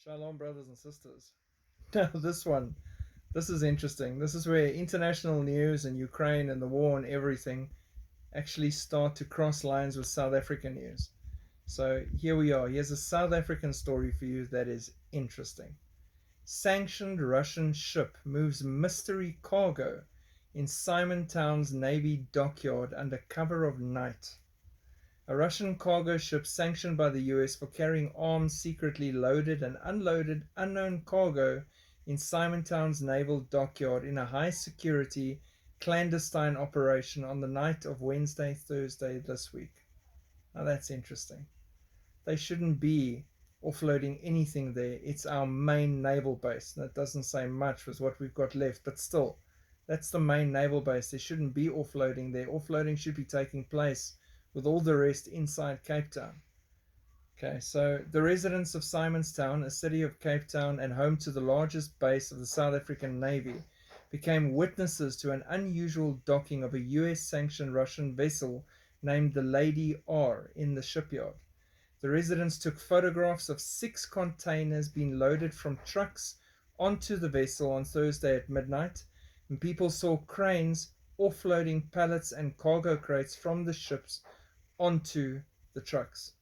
Shalom, brothers and sisters. Now, this is interesting. This is where international news and Ukraine and the war and everything actually start to cross lines with South African news. So here we are. Here's a South African story for you that is interesting. Sanctioned Russian ship moves mystery cargo in Simontown's Navy dockyard under cover of night. A Russian cargo ship sanctioned by the US for carrying arms secretly loaded and unloaded unknown cargo in Simontown's naval dockyard in a high security clandestine operation on the night of Wednesday, Thursday this week. Now that's interesting. They shouldn't be offloading anything there. It's our main naval base. That doesn't say much with what we've got left, but still, that's the main naval base. There shouldn't be offloading there. Offloading should be taking place with all the rest inside Cape Town. Okay, so the residents of Simonstown, a city of Cape Town and home to the largest base of the South African Navy, became witnesses to an unusual docking of a US-sanctioned Russian vessel named the Lady R in the shipyard. The residents took photographs of 6 containers being loaded from trucks onto the vessel on Thursday at midnight, and people saw cranes offloading pallets and cargo crates from the ships onto the trucks.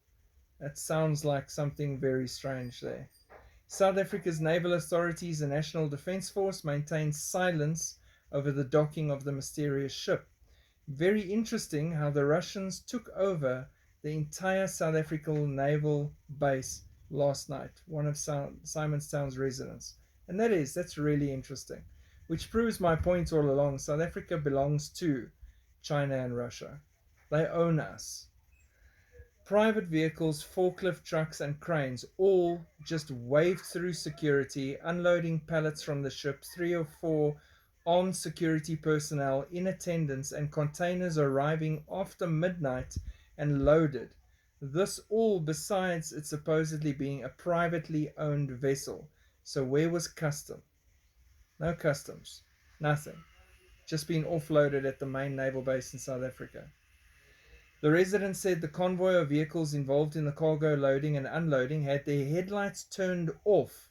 That sounds like something very strange there. South Africa's naval authorities and National Defence Force maintained silence over the docking of the mysterious ship. Very interesting how the Russians took over the entire South African naval base last night, one of Simonstown's residents. And that's really interesting, which proves my point all along. South Africa belongs to China and Russia. They own us. Private vehicles, forklift trucks, and cranes all just waved through security, unloading pallets from the ship, 3 or 4 armed security personnel in attendance, and containers arriving after midnight and loaded. This all besides it supposedly being a privately owned vessel. So where was custom? No customs. Nothing. Just being offloaded at the main naval base in South Africa. The resident said the convoy of vehicles involved in the cargo loading and unloading had their headlights turned off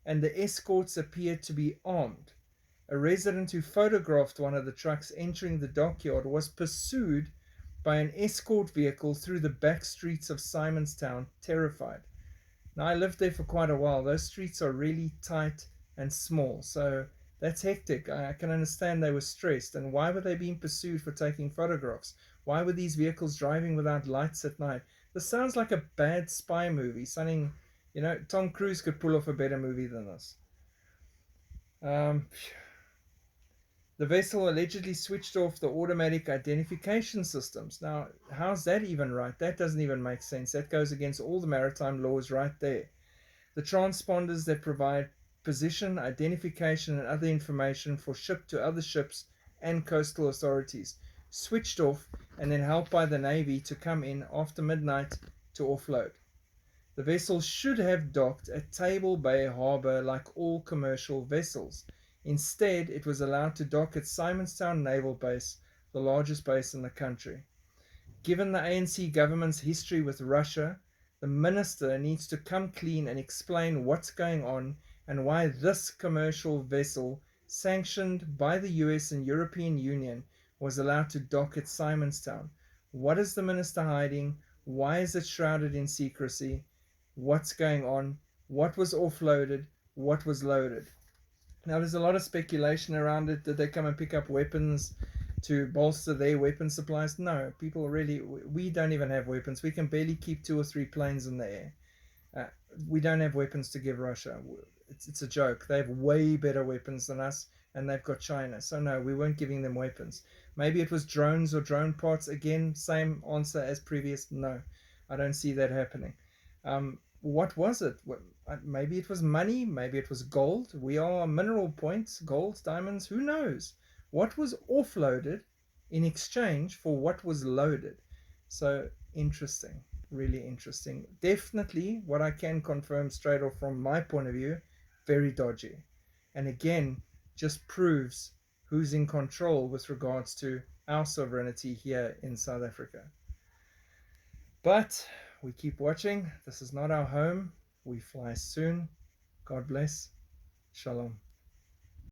and the escorts appeared to be armed. A resident who photographed one of the trucks entering the dockyard was pursued by an escort vehicle through the back streets of Simonstown, terrified. Now, I lived there for quite a while. Those streets are really tight and small, so that's hectic. I can understand they were stressed. And why were they being pursued for taking photographs? Why were these vehicles driving without lights at night? This sounds like a bad spy movie. Something, Tom Cruise could pull off a better movie than this. The vessel allegedly switched off the automatic identification systems. Now, how's that even right? That doesn't even make sense. That goes against all the maritime laws right there. The transponders that provide position, identification, and other information for ship to other ships and coastal authorities switched off and then helped by the Navy to come in after midnight to offload. The vessel should have docked at Table Bay Harbor like all commercial vessels. Instead, it was allowed to dock at Simonstown Naval Base, the largest base in the country. Given the ANC government's history with Russia, the minister needs to come clean and explain what's going on and why this commercial vessel, sanctioned by the US and European Union, was allowed to dock at Simonstown. What is the minister hiding? Why is it shrouded in secrecy? What's going on? What was offloaded? What was loaded? Now, there's a lot of speculation around it. Did they come and pick up weapons to bolster their weapon supplies? No, we don't even have weapons. We can barely keep 2 or 3 planes in the air. We don't have weapons to give Russia. It's a joke. They have way better weapons than us, and they've got China. So no, we weren't giving them weapons. Maybe it was drones or drone parts. Again, same answer as previous. No, I don't see that happening. What was it? Maybe it was money. Maybe it was gold. We are mineral points, gold, diamonds. Who knows? What was offloaded in exchange for what was loaded? So interesting. Really interesting. Definitely, what I can confirm straight off from my point of view, very dodgy. And again, just proves who's in control with regards to our sovereignty here in South Africa. But we keep watching. This is not our home. We fly soon. God bless. Shalom.